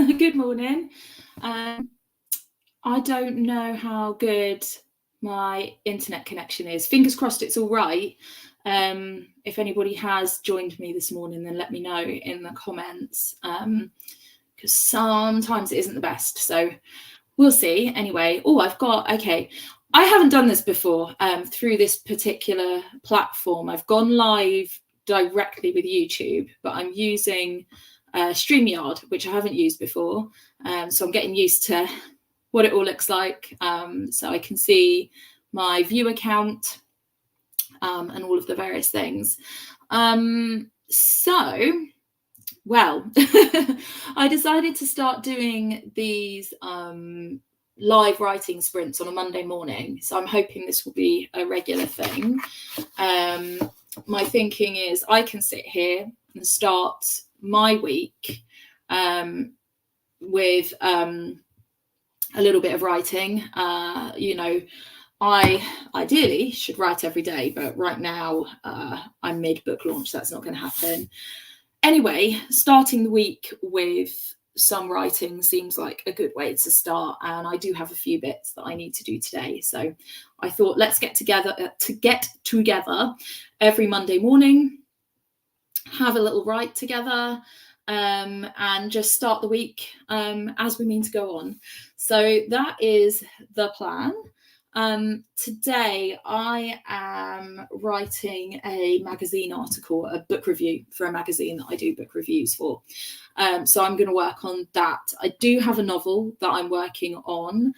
Good morning. I don't know how good my internet connection is. Fingers crossed it's all right. If anybody has joined me this morning, then let me know in the comments, because sometimes it isn't the best. So we'll see. Anyway, okay. I haven't done this before through this particular platform. I've gone live directly with YouTube, but I'm using StreamYard, which I haven't used before. So I'm getting used to what it all looks like. So I can see my view account and all of the various things. Well, I decided to start doing these live writing sprints on a Monday morning. So I'm hoping this will be a regular thing. My thinking is I can sit here and start my week with a little bit of writing. I ideally should write every day, but right now I'm mid-book launch, so that's not going to happen. Anyway, starting the week with some writing seems like a good way to start, and I do have a few bits that I need to do today. So I thought let's get together every Monday morning, have a little write together, and just start the week as we mean to go on. So that is the plan. Today I am writing a magazine article, a book review for a magazine that I do book reviews for. So I'm going to work on that. I do have a novel that I'm working on.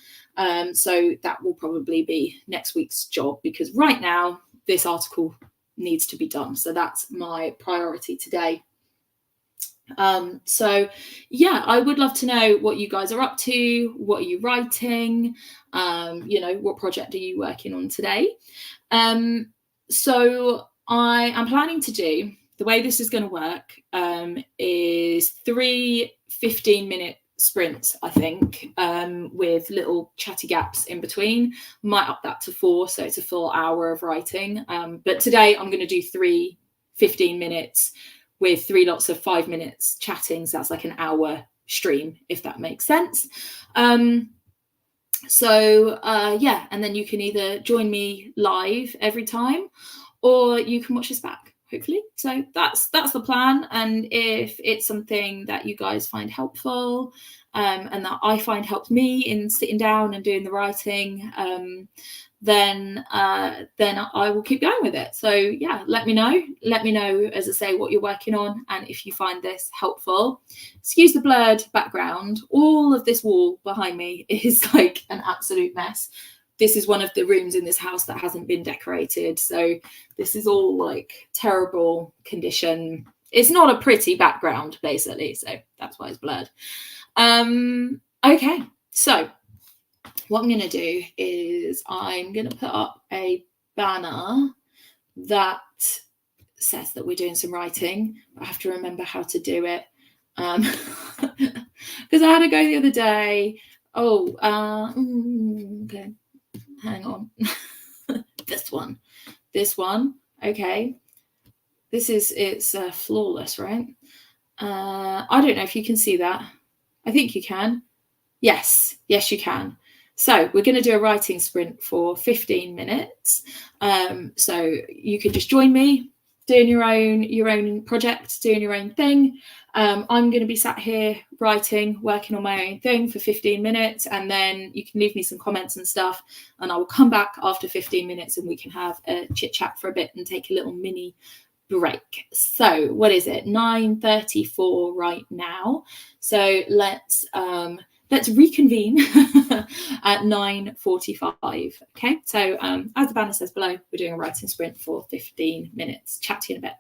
So that will probably be next week's job, because right now this article needs to be done. So that's my priority today. So yeah, I would love to know what you guys are up to. What are you writing? What project are you working on today? So I am planning to do, the way this is going to work is 3 15-minute sprints, I think, with little chatty gaps in between. Might up that to 4, so it's a full hour of writing. But today I'm going to do 3 15 minutes with 3 lots of 5 minutes chatting. So that's like an hour stream, if that makes sense. And then you can either join me live every time, or you can watch this back, hopefully. So that's the plan. And if it's something that you guys find helpful, and that I find helped me in sitting down and doing the writing, then I will keep going with it. So yeah, let me know, as I say, what you're working on, and if you find this helpful. Excuse the blurred background. All of this wall behind me is like an absolute mess. This is one of the rooms in this house that hasn't been decorated, so this is all like terrible condition. It's not a pretty background, basically, so that's why it's blurred. Okay, so what I'm going to do is I'm going to put up a banner that says that we're doing some writing. I have to remember how to do it, because I had to go the other day. Okay, hang on. This one. Okay, it's flawless, right? I don't know if you can see that. I think you can. Yes, you can. So we're going to do a writing sprint for 15 minutes. So you can just join me doing your own project, doing your own thing. I'm going to be sat here writing, working on my own thing for 15 minutes. And then you can leave me some comments and stuff. And I will come back after 15 minutes and we can have a chit chat for a bit and take a little mini break. So what is it? 9:34 right now. So let's reconvene at 9:45. Okay, so as the banner says below, we're doing a writing sprint for 15 minutes. Chat to you in a bit.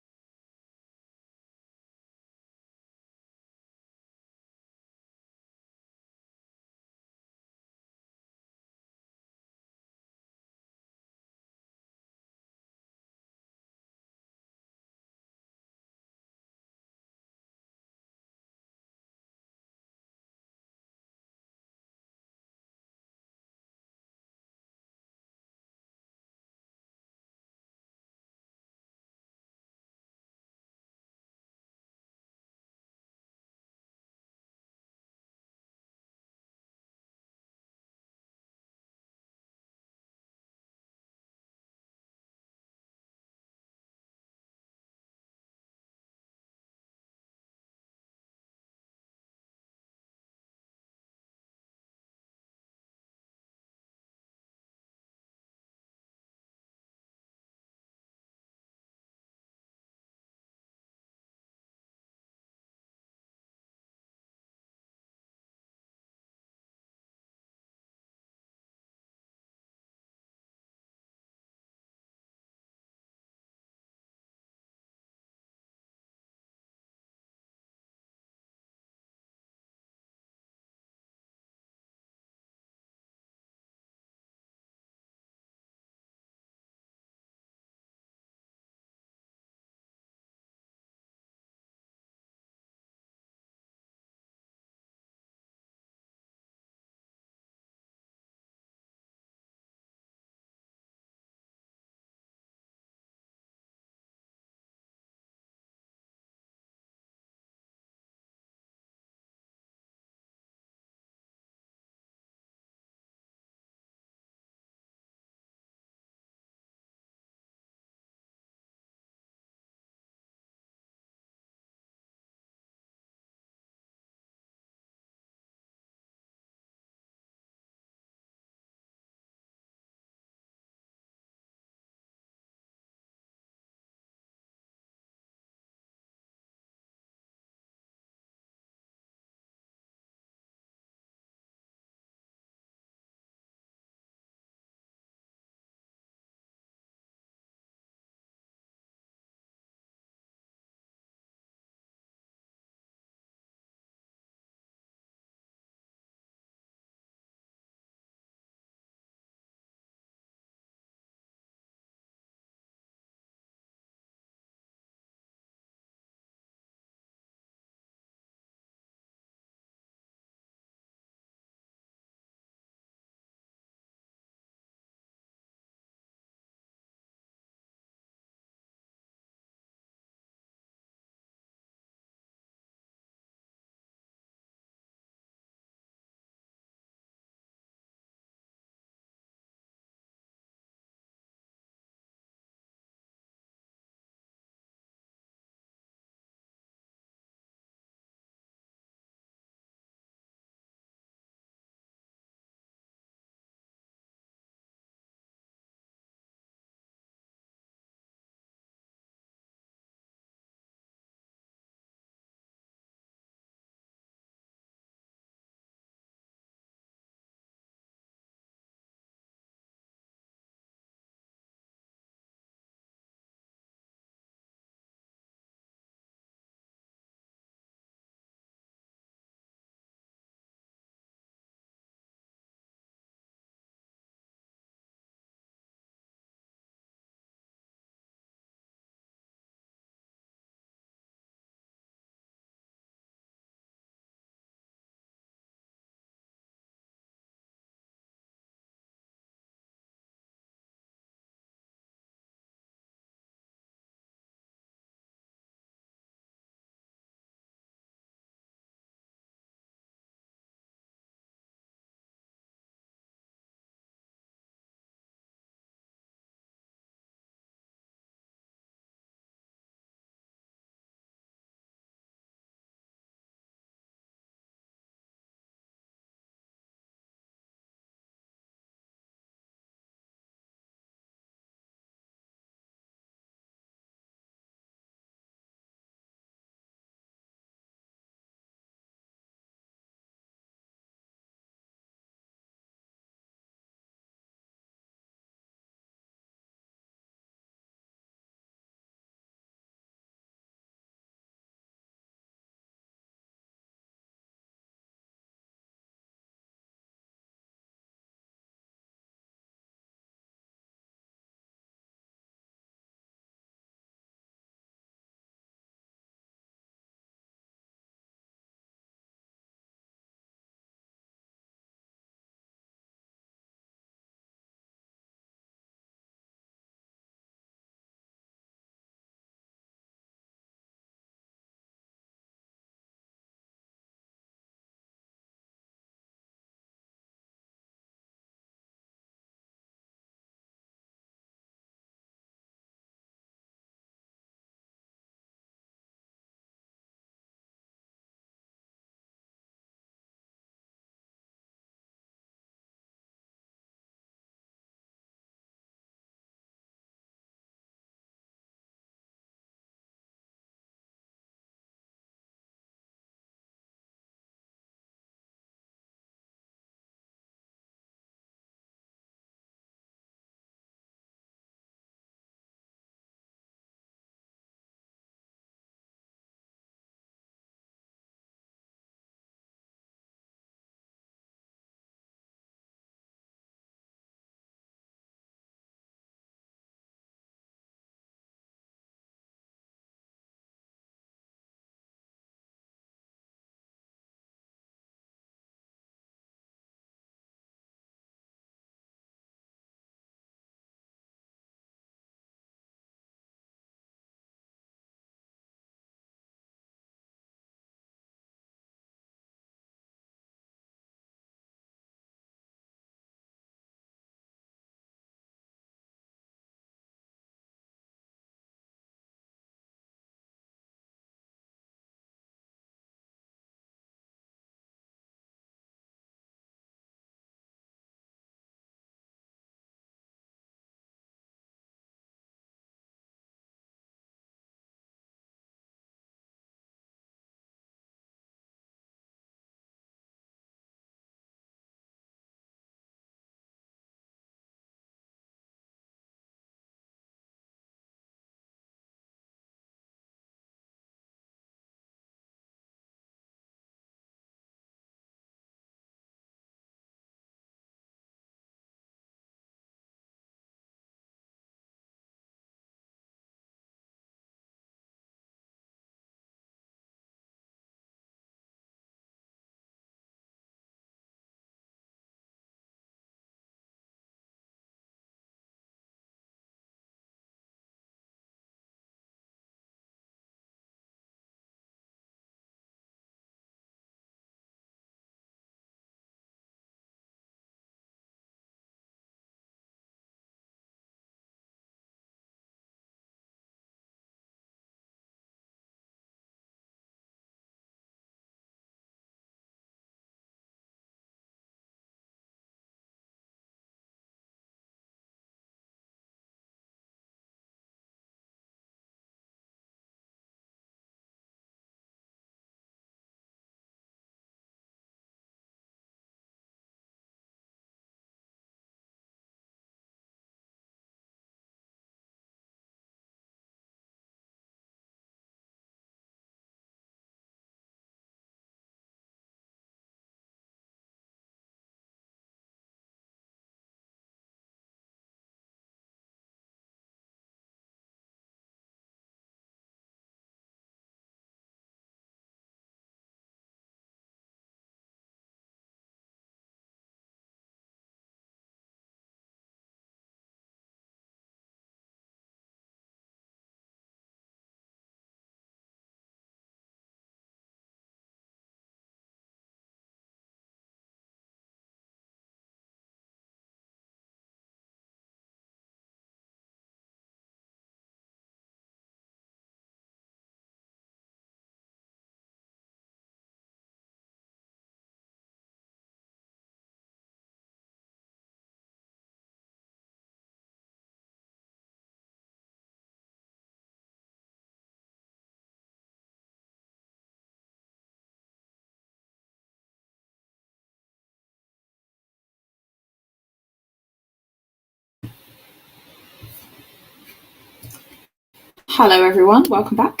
Hello, everyone. Welcome back.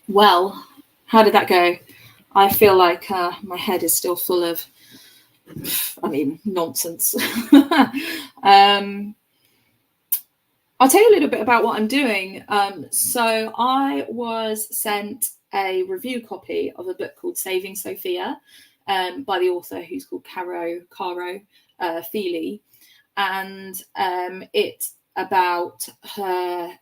Well, how did that go? I feel like my head is still full of, nonsense. I'll tell you a little bit about what I'm doing. So I was sent a review copy of a book called Saving Sophia by the author, who's called Caro Feely. And it's about her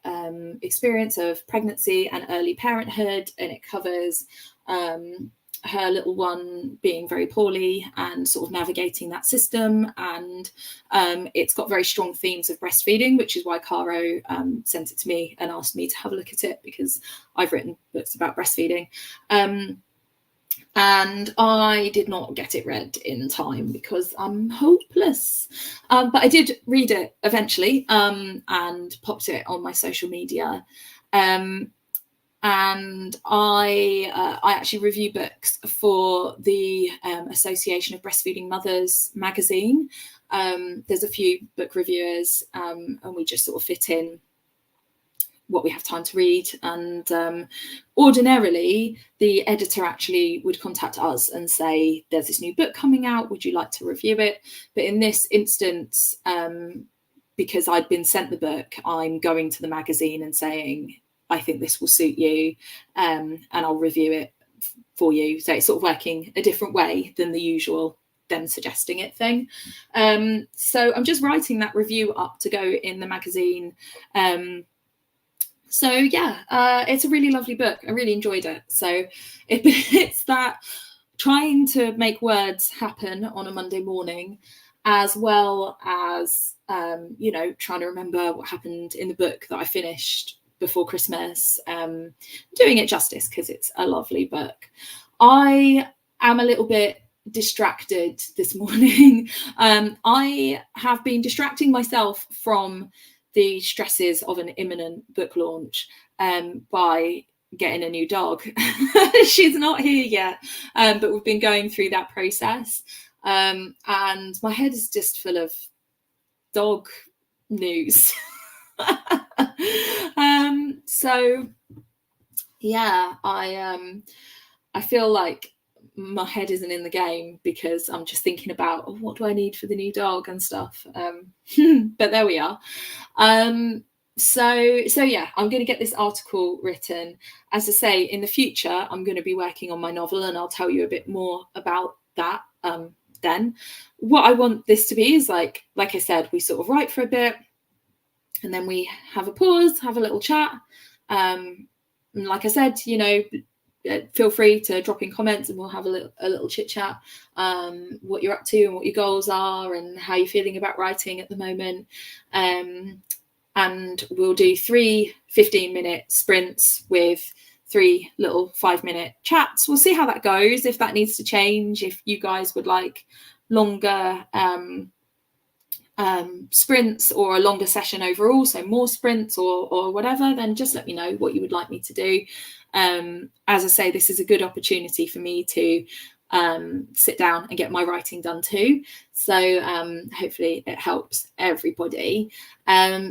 experience of pregnancy and early parenthood, and it covers her little one being very poorly and sort of navigating that system. And it's got very strong themes of breastfeeding, which is why Caro sent it to me and asked me to have a look at it, because I've written books about breastfeeding. And I did not get it read in time because I'm hopeless. But I did read it eventually and popped it on my social media. And I actually review books for the Association of Breastfeeding Mothers magazine. There's a few book reviewers, and we just sort of fit in what we have time to read. And ordinarily, the editor actually would contact us and say, there's this new book coming out, would you like to review it? But in this instance, because I'd been sent the book, I'm going to the magazine and saying, I think this will suit you, and I'll review it for you. So it's sort of working a different way than the usual them suggesting it thing. So I'm just writing that review up to go in the magazine. So yeah, it's a really lovely book. I really enjoyed it. So it's that trying to make words happen on a Monday morning, as well as trying to remember what happened in the book that I finished before Christmas, doing it justice because it's a lovely book. I am a little bit distracted this morning. I have been distracting myself from the stresses of an imminent book launch by getting a new dog. She's not here yet, but we've been going through that process, and my head is just full of dog news. So yeah, I feel like my head isn't in the game because I'm just thinking about what do I need for the new dog and stuff. But there we are. So yeah, I'm going to get this article written. As I say, in the future, I'm going to be working on my novel, and I'll tell you a bit more about that then. What I want this to be is like I said, we sort of write for a bit, and then we have a pause, have a little chat. And like I said, feel free to drop in comments and we'll have a little chit chat, what you're up to and what your goals are and how you're feeling about writing at the moment. And we'll do 3 15-minute sprints with 3 little 5-minute chats. We'll see how that goes, if that needs to change, if you guys would like longer sprints or a longer session overall, so more sprints or whatever, then just let me know what you would like me to do. As I say, this is a good opportunity for me to sit down and get my writing done too. So hopefully it helps everybody.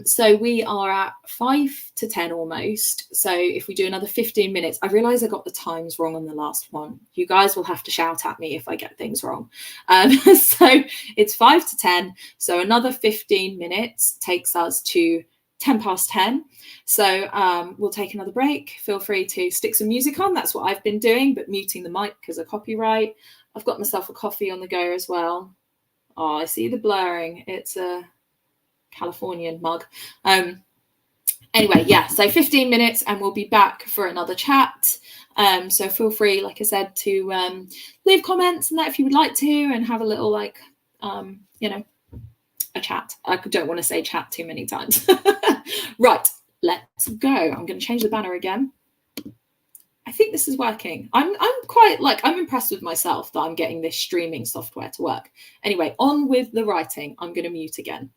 So we are at 5 to 10 almost. So if we do another 15 minutes, I realise I got the times wrong on the last one. You guys will have to shout at me if I get things wrong. So it's 5 to 10. So another 15 minutes takes us to 10 past 10. So we'll take another break. Feel free to stick some music on. That's what I've been doing, but muting the mic because of copyright. I've got myself a coffee on the go as well. Oh, I see the blurring. It's a Californian mug. Anyway, yeah, so 15 minutes and we'll be back for another chat. So feel free, like I said, to leave comments and that if you would like to, and have a little a chat. I don't want to say chat too many times. Right, let's go. I'm going to change the banner again. I think this is working. I'm impressed with myself that I'm getting this streaming software to work. Anyway, on with the writing. I'm going to mute again.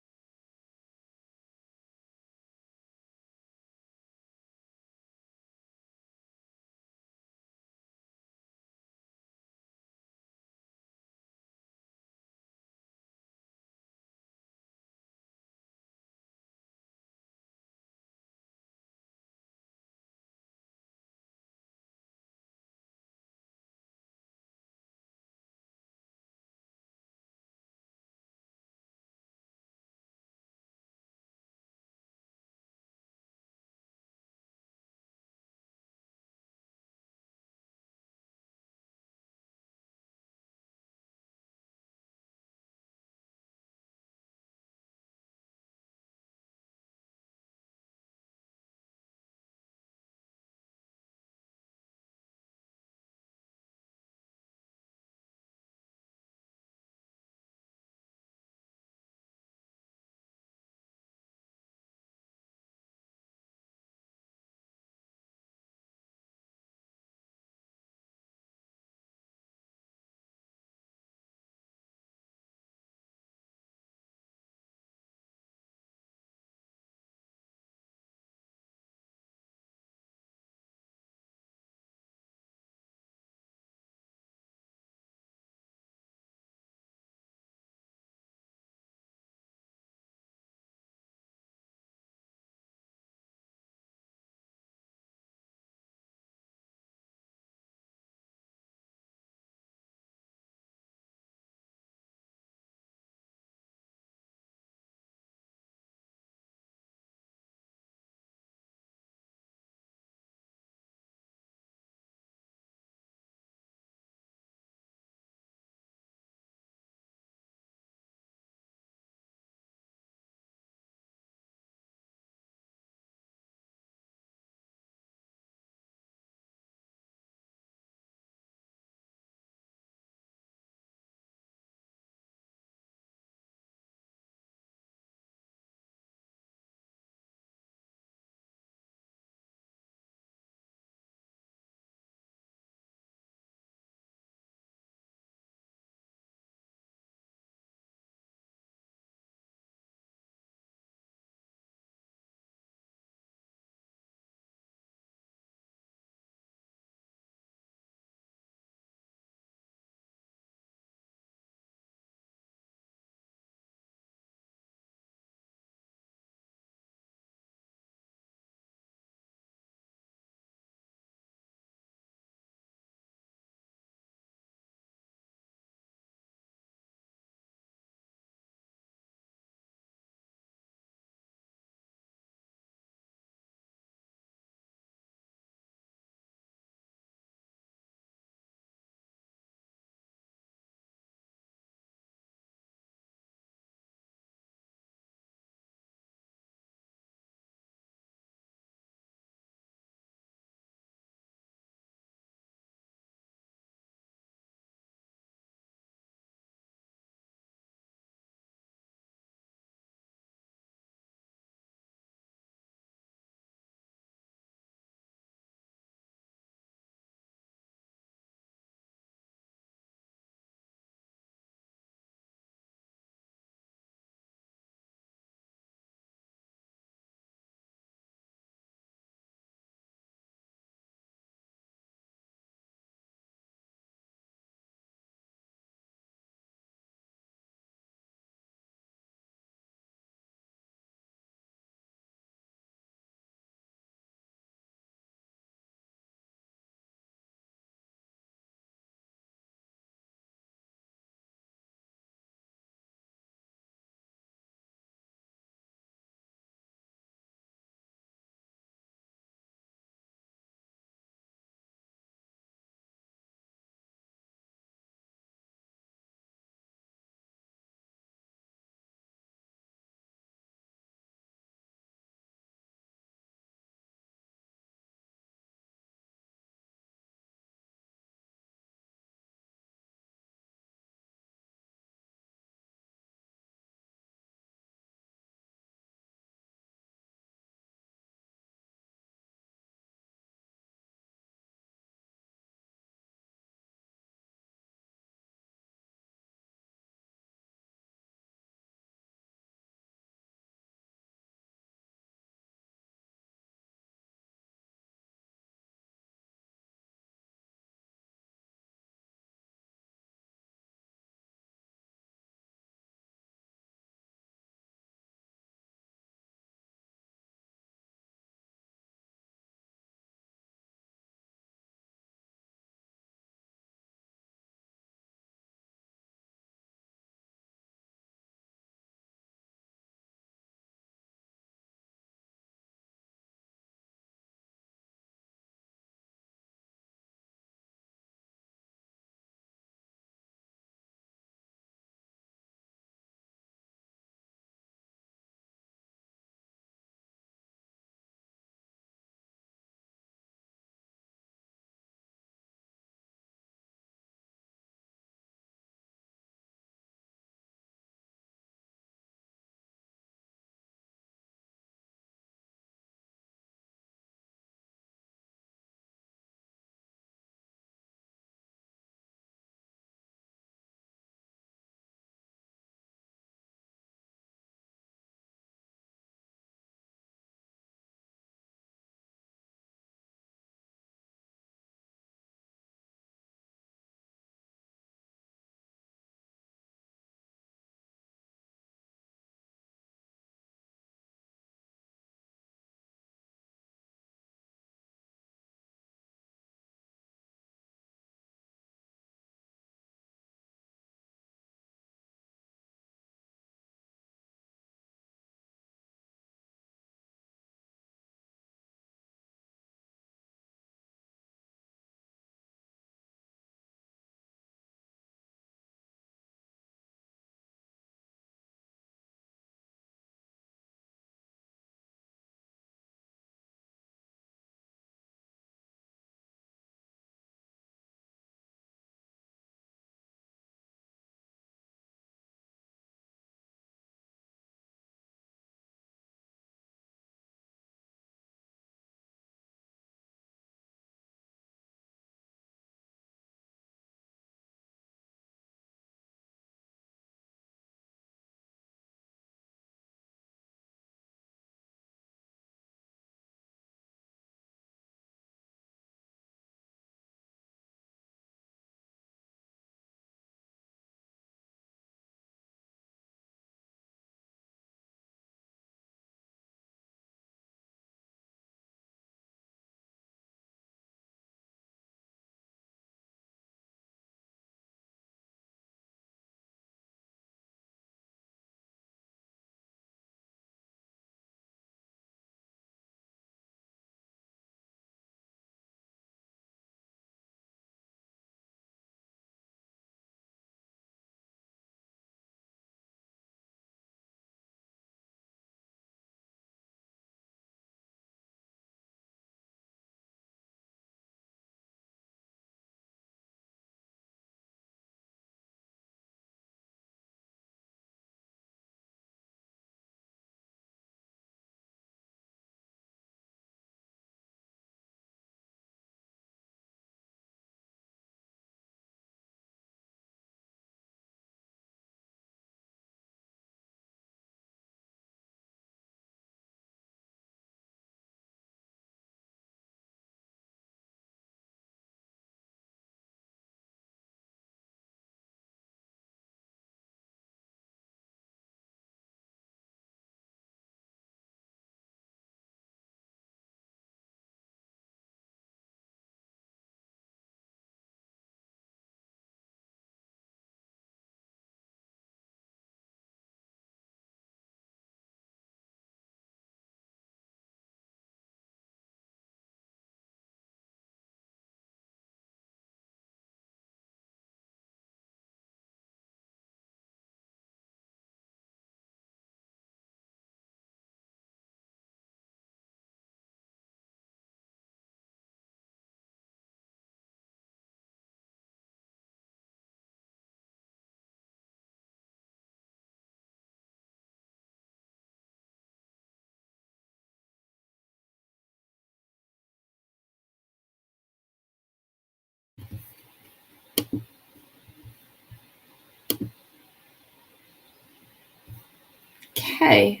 Okay.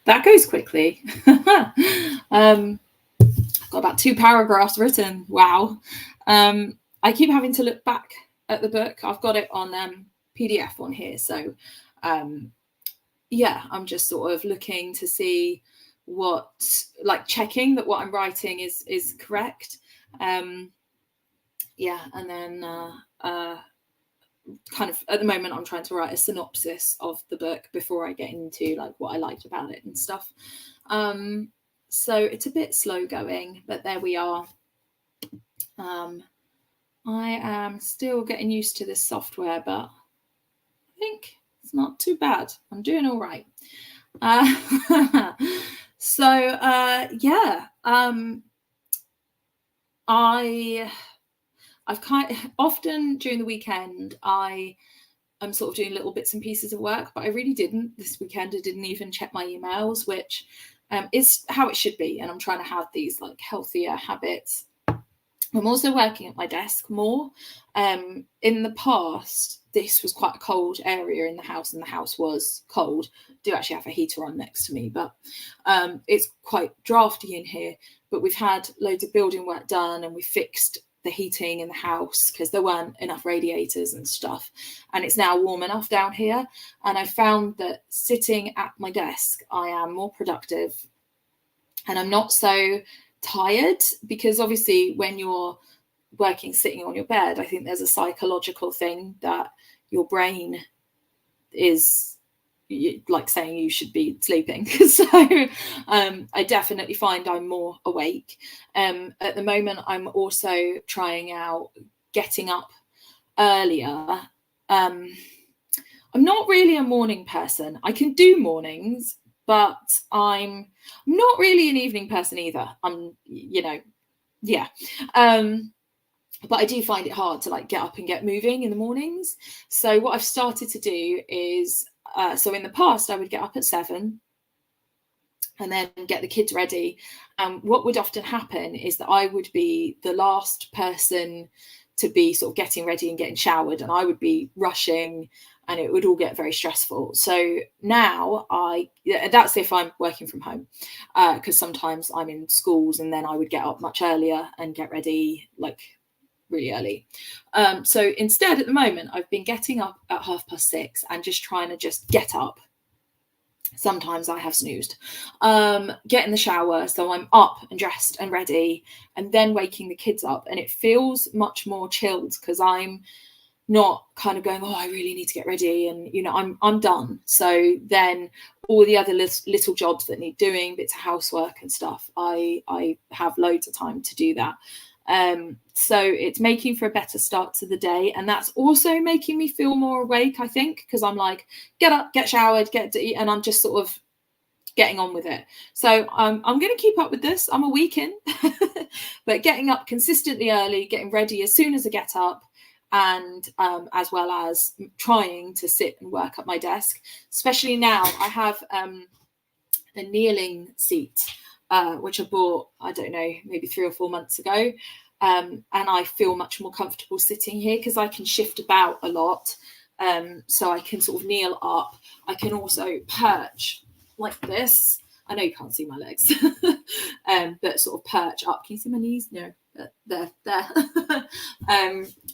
That goes quickly. I've got about 2 paragraphs written. Wow. I keep having to look back at the book. I've got it on PDF on here. So yeah, I'm just sort of looking to see what, like checking that what I'm writing is correct. Yeah, and then kind of at the moment I'm trying to write a synopsis of the book before I get into like what I liked about it and stuff. So it's a bit slow going, but there we are. I am still getting used to this software, but I think it's not too bad. I'm doing all right. Yeah, I've kind of, often during the weekend I'm sort of doing little bits and pieces of work, but I really didn't this weekend. I didn't even check my emails, which is how it should be. And I'm trying to have these like healthier habits. I'm also working at my desk more. In the past, this was quite a cold area in the house, and the house was cold. I do actually have a heater on next to me, but it's quite drafty in here. But we've had loads of building work done, and we fixed the heating in the house because there weren't enough radiators and stuff. And it's now warm enough down here. And I found that sitting at my desk, I am more productive, and I'm not so tired, because obviously when you're working sitting on your bed, I think there's a psychological thing that your brain is like saying you should be sleeping. So I definitely find I'm more awake. At the moment I'm also trying out getting up earlier. I'm not really a morning person. I can do mornings, but I'm not really an evening person either. I'm, yeah. But I do find it hard to like get up and get moving in the mornings. So what I've started to do is, so in the past I would get up at 7 and then get the kids ready. What would often happen is that I would be the last person to be sort of getting ready and getting showered, and I would be rushing, and it would all get very stressful. So now that's if I'm working from home, because sometimes I'm in schools and then I would get up much earlier and get ready like really early. So instead at the moment I've been getting up at 6:30 and just trying to just get up. Sometimes I have snoozed. Get in the shower, so I'm up and dressed and ready, and then waking the kids up, and it feels much more chilled because I'm not kind of going, oh, I really need to get ready, and I'm done. So then all the other little jobs that need doing, bits of housework and stuff, I have loads of time to do that. So it's making for a better start to the day, and that's also making me feel more awake, I think, because I'm like, get up, get showered, get to eat, and I'm just sort of getting on with it. So I'm going to keep up with this. I'm a week in, but getting up consistently early, getting ready as soon as I get up, and as well as trying to sit and work at my desk. Especially now I have a kneeling seat, which I bought, I don't know, maybe 3 or 4 months ago. And I feel much more comfortable sitting here because I can shift about a lot. So I can sort of kneel up. I can also perch like this. I know you can't see my legs, but sort of perch up. Can you see my knees? No, there.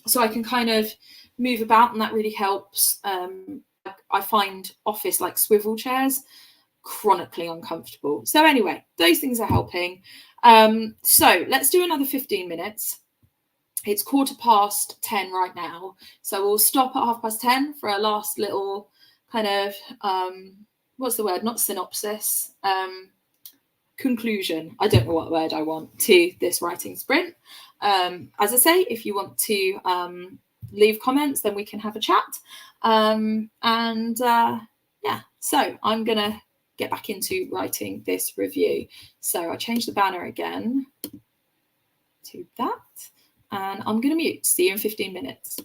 So I can kind of move about, and that really helps. I find office like swivel chairs chronically uncomfortable. So anyway, those things are helping. So let's do another 15 minutes. It's 10:15 right now, so we'll stop at 10:30 for a last little kind of what's the word, not synopsis, conclusion. I don't know what word I want to this writing sprint. As I say, if you want to leave comments, then we can have a chat. Yeah, so I'm gonna get back into writing this review. So I changed the banner again to that, and I'm going to mute. See you in 15 minutes.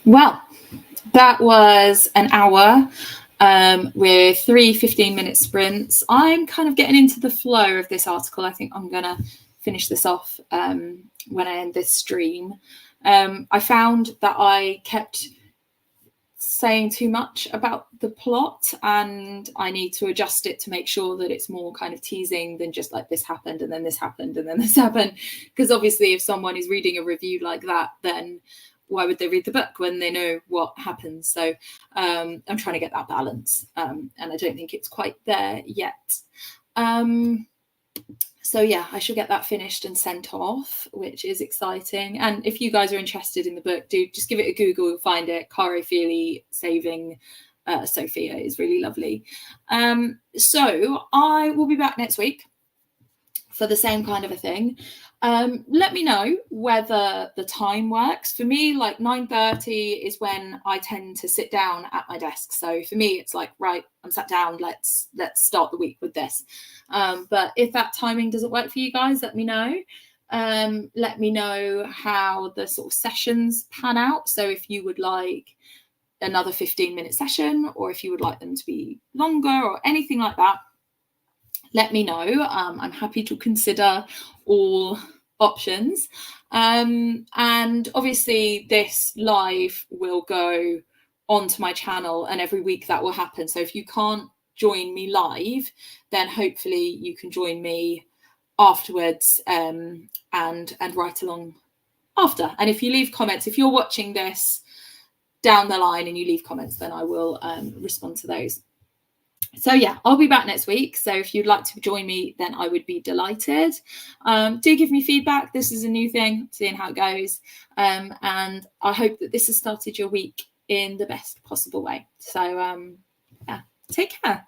Well, that was an hour with 3 15-minute sprints. I'm kind of getting into the flow of this article. I think I'm going to finish this off when I end this stream. I found that I kept saying too much about the plot, and I need to adjust it to make sure that it's more kind of teasing than just like this happened and then this happened and then this happened. Because obviously if someone is reading a review like that, then why would they read the book when they know what happens? So I'm trying to get that balance, and I don't think it's quite there yet. So yeah, I shall get that finished and sent off, which is exciting. And if you guys are interested in the book, do just give it a Google, you'll find it. Caro Feely saving Sophia is really lovely. So I will be back next week for the same kind of a thing. Let me know whether the time works. For me, like 9:30 is when I tend to sit down at my desk. So for me, it's like, right, I'm sat down, let's start the week with this. But if that timing doesn't work for you guys, let me know. Let me know how the sort of sessions pan out. So if you would like another 15-minute session, or if you would like them to be longer or anything like that, let me know. I'm happy to consider all options. And obviously this live will go onto my channel, and every week that will happen. So if you can't join me live, then hopefully you can join me afterwards and write along after. And if you leave comments, if you're watching this down the line and you leave comments, then I will respond to those. So yeah, I'll be back next week. So if you'd like to join me, then I would be delighted. Do give me feedback. This is a new thing, seeing how it goes. And I hope that this has started your week in the best possible way. So yeah, take care.